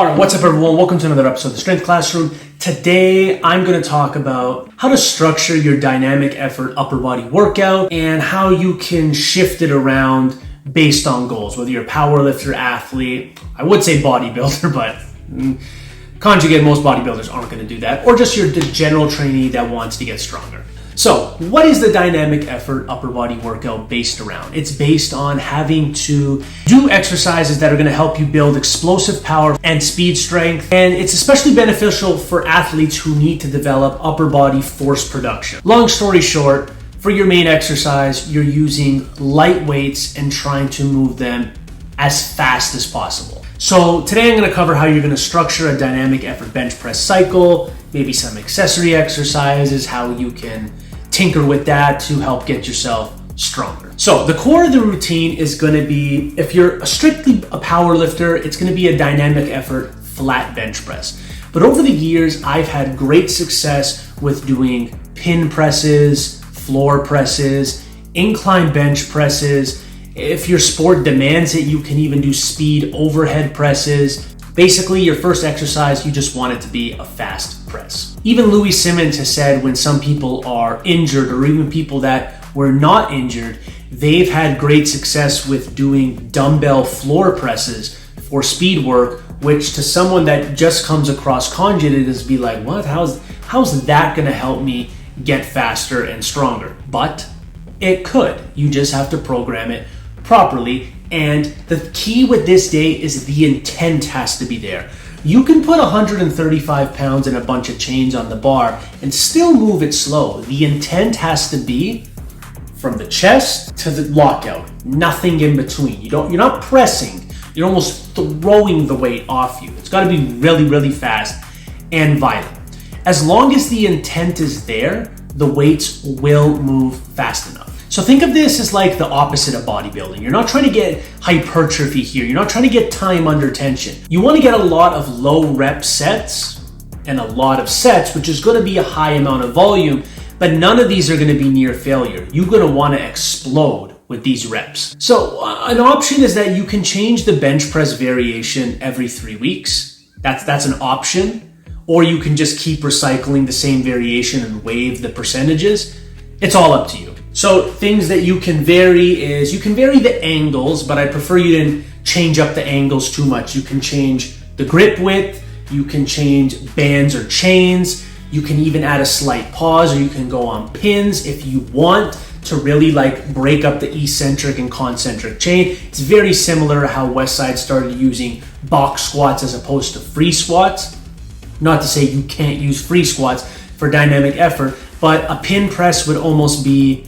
All right, what's up everyone? Welcome to another episode of the Strength Classroom. Today, I'm going to talk about how to structure your dynamic effort upper body workout and how you can shift it around based on goals, whether you're a powerlifter, athlete, I would say bodybuilder, but conjugate, most bodybuilders aren't going to do that, or just the general trainee that wants to get stronger. So, what is the dynamic effort upper body workout based around? It's based on having to do exercises that are going to help you build explosive power and speed strength, and it's especially beneficial for athletes who need to develop upper body force production. Long story short, for your main exercise, you're using light weights and trying to move them as fast as possible. So today I'm going to cover how you're going to structure a dynamic effort bench press cycle, maybe some accessory exercises, how you can tinker with that to help get yourself stronger. So the core of the routine is going to be, if you're strictly a power lifter, it's going to be a dynamic effort flat bench press. But over the years, I've had great success with doing pin presses, floor presses, incline bench presses. If your sport demands it, you can even do speed overhead presses. Basically, your first exercise, you just want it to be a fast press. Even Louie Simmons has said when some people are injured, or even people that were not injured, they've had great success with doing dumbbell floor presses for speed work, which to someone that just comes across conjugate is be like, what? How's that gonna help me get faster and stronger? But it could. You just have to program it properly. And the key with this day is the intent has to be there. You can put 135 pounds and a bunch of chains on the bar and still move it slow. The intent has to be from the chest to the lockout, nothing in between. You're not pressing, you're almost throwing the weight off you. It's gotta be really, really fast and violent. As long as the intent is there, the weights will move fast enough. So think of this as like the opposite of bodybuilding. You're not trying to get hypertrophy here. You're not trying to get time under tension. You want to get a lot of low rep sets and a lot of sets, which is going to be a high amount of volume, but none of these are going to be near failure. You're going to want to explode with these reps. So an option is that you can change the bench press variation every 3 weeks. That's an option. Or you can just keep recycling the same variation and waive the percentages. It's all up to you. So things that you can vary is, you can vary the angles, but I prefer you didn't change up the angles too much. You can change the grip width, you can change bands or chains, you can even add a slight pause, or you can go on pins if you want to really like break up the eccentric and concentric chain. It's very similar to how Westside started using box squats as opposed to free squats. Not to say you can't use free squats for dynamic effort, but a pin press would almost be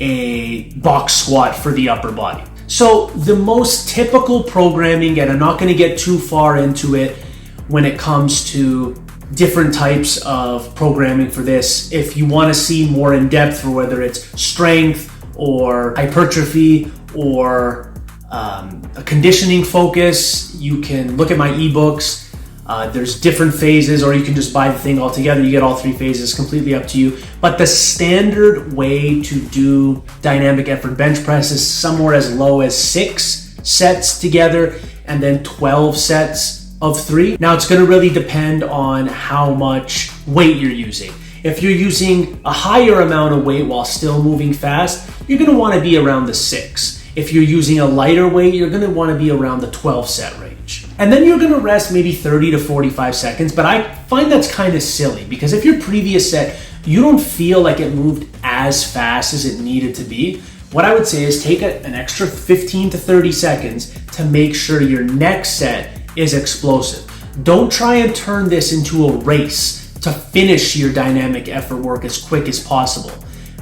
a box squat for the upper body. So the most typical programming, and I'm not going to get too far into it when it comes to different types of programming for this. If you want to see more in depth for whether it's strength or hypertrophy or a conditioning focus, you can look at my ebooks. There's different phases, or you can just buy the thing all together. You get all 3 phases, completely up to you. But the standard way to do dynamic effort bench press is somewhere as low as 6 sets together and then 12 sets of 3. Now it's gonna really depend on how much weight you're using. If you're using a higher amount of weight while still moving fast, you're gonna wanna be around the 6. If you're using a lighter weight, you're gonna wanna be around the 12 set range. And then you're gonna rest maybe 30 to 45 seconds, but I find that's kind of silly because if your previous set, you don't feel like it moved as fast as it needed to be, what I would say is take an extra 15 to 30 seconds to make sure your next set is explosive. Don't try and turn this into a race to finish your dynamic effort work as quick as possible.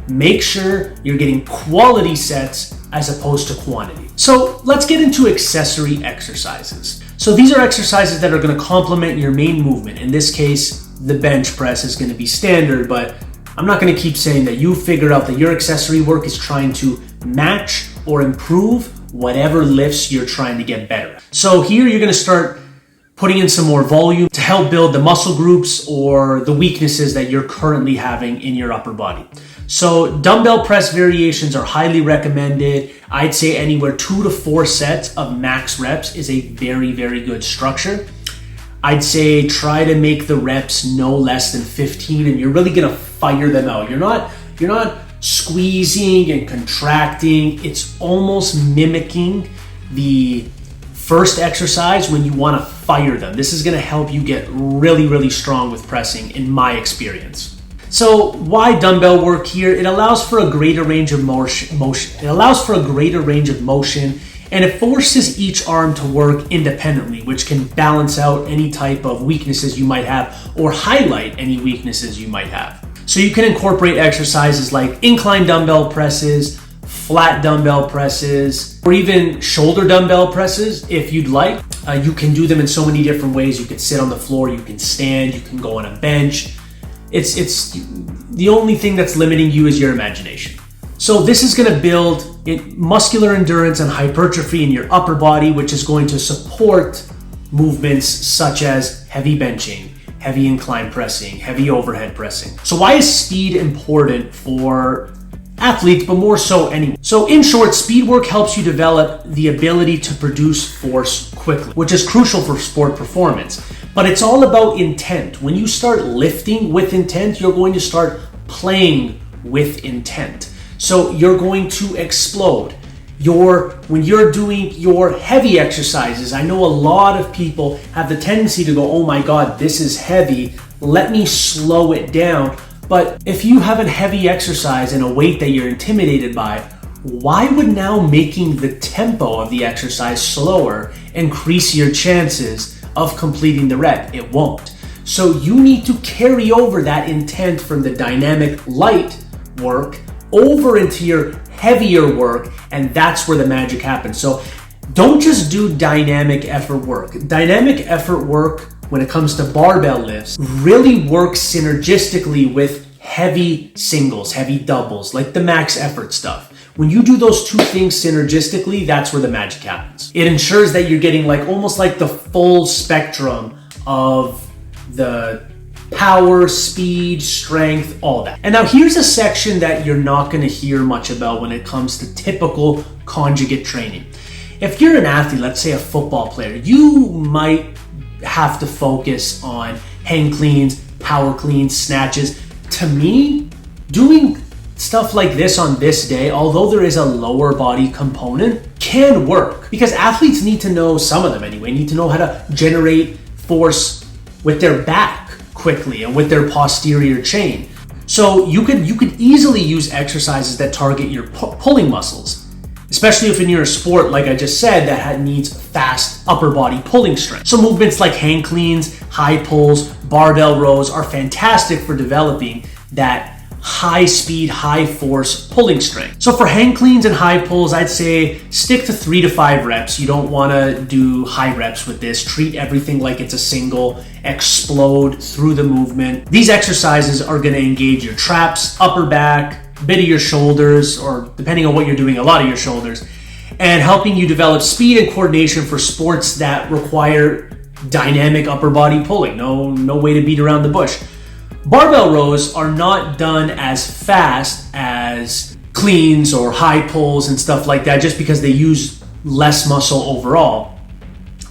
Make sure you're getting quality sets as opposed to quantity. So let's get into accessory exercises. So these are exercises that are going to complement your main movement. In this case, the bench press is going to be standard, but I'm not going to keep saying that. You figure out that your accessory work is trying to match or improve whatever lifts you're trying to get better at. So here you're going to start putting in some more volume to help build the muscle groups or the weaknesses that you're currently having in your upper body. So dumbbell press variations are highly recommended. I'd say anywhere 2 to 4 sets of max reps is a very, very good structure. I'd say try to make the reps no less than 15, and you're really gonna fire them out. You're not squeezing and contracting. It's almost mimicking the first exercise when you wanna fire them. This is gonna help you get really, really strong with pressing, in my experience. So why dumbbell work here? It allows for a greater range of motion. It allows for a greater range of motion, and it forces each arm to work independently, which can balance out any type of weaknesses you might have or highlight any weaknesses you might have. So you can incorporate exercises like incline dumbbell presses, flat dumbbell presses, or even shoulder dumbbell presses if you'd like. You can do them in so many different ways. You can sit on the floor, you can stand, you can go on a bench. It's the only thing that's limiting you is your imagination. So this is going to build muscular endurance and hypertrophy in your upper body, which is going to support movements such as heavy benching, heavy incline pressing, heavy overhead pressing. So why is speed important for athletes, but more so anyone? So in short, speed work helps you develop the ability to produce force quickly, which is crucial for sport performance. But it's all about intent. When you start lifting with intent, you're going to start playing with intent. So you're going to explode. When you're doing your heavy exercises, I know a lot of people have the tendency to go, oh my God, this is heavy. Let me slow it down. But if you have a heavy exercise and a weight that you're intimidated by, why would now making the tempo of the exercise slower increase your chances of completing the rep? It won't. So you need to carry over that intent from the dynamic light work over into your heavier work, and that's where the magic happens. So don't just do dynamic effort work. Dynamic effort work, when it comes to barbell lifts, really works synergistically with heavy singles, heavy doubles, like the max effort stuff. When you do those two things synergistically, that's where the magic happens. It ensures that you're getting almost like the full spectrum of the power, speed, strength, all that. And now here's a section that you're not going to hear much about when it comes to typical conjugate training. If you're an athlete, let's say a football player, you might have to focus on hang cleans, power cleans, snatches. To me, doing stuff like this on this day, although there is a lower body component, can work because athletes need to know, some of them anyway, need to know how to generate force with their back quickly and with their posterior chain. So you could easily use exercises that target your pulling muscles, especially if in your sport, like I just said, that needs fast upper body pulling strength. So movements like hang cleans, high pulls, barbell rows are fantastic for developing that high speed, high force pulling strength. So for hang cleans and high pulls, I'd say stick to 3 to 5 reps. You don't want to do high reps with this. Treat everything like it's a single, explode through the movement. These exercises are going to engage your traps, upper back, a bit of your shoulders, or depending on what you're doing, a lot of your shoulders, and helping you develop speed and coordination for sports that require dynamic upper body pulling. No way to beat around the bush. Barbell rows are not done as fast as cleans or high pulls and stuff like that just because they use less muscle overall,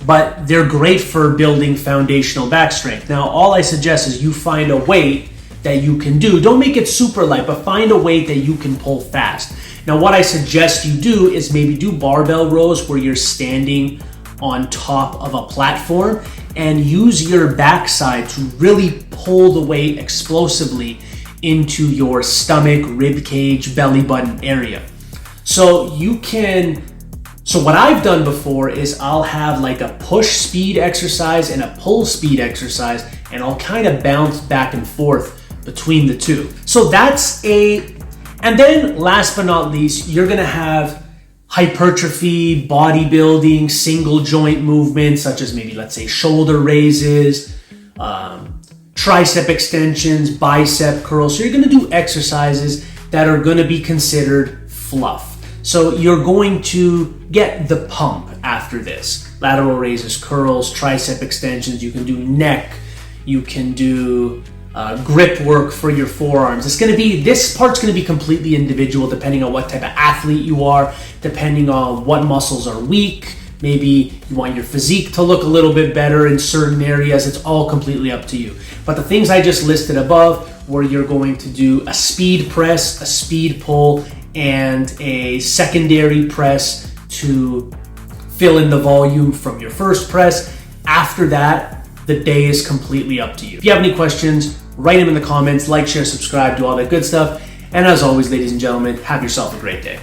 but they're great for building foundational back strength. Now, all I suggest is you find a weight that you can do. Don't make it super light, but find a weight that you can pull fast. Now, what I suggest you do is maybe do barbell rows where you're standing on top of a platform and use your backside to really pull the weight explosively into your stomach, rib cage, belly button area. So what I've done before is I'll have like a push speed exercise and a pull speed exercise, and I'll kind of bounce back and forth between the two. So and then last but not least, you're gonna have hypertrophy, bodybuilding, single joint movements, such as maybe, let's say, shoulder raises, tricep extensions, bicep curls. So you're going to do exercises that are going to be considered fluff. So you're going to get the pump after this. Lateral raises, curls, tricep extensions. You can do neck. You can do grip work for your forearms. This part's going to be completely individual depending on what type of athlete you are, depending on what muscles are weak, Maybe you want your physique to look a little bit better in certain areas. It's all completely up to you. But the things I just listed above, where you're going to do a speed press, a speed pull, and a secondary press to fill in the volume from your first press. After that, the day is completely up to you. If you have any questions, write them in the comments, like, share, subscribe, do all that good stuff. And as always, ladies and gentlemen, have yourself a great day.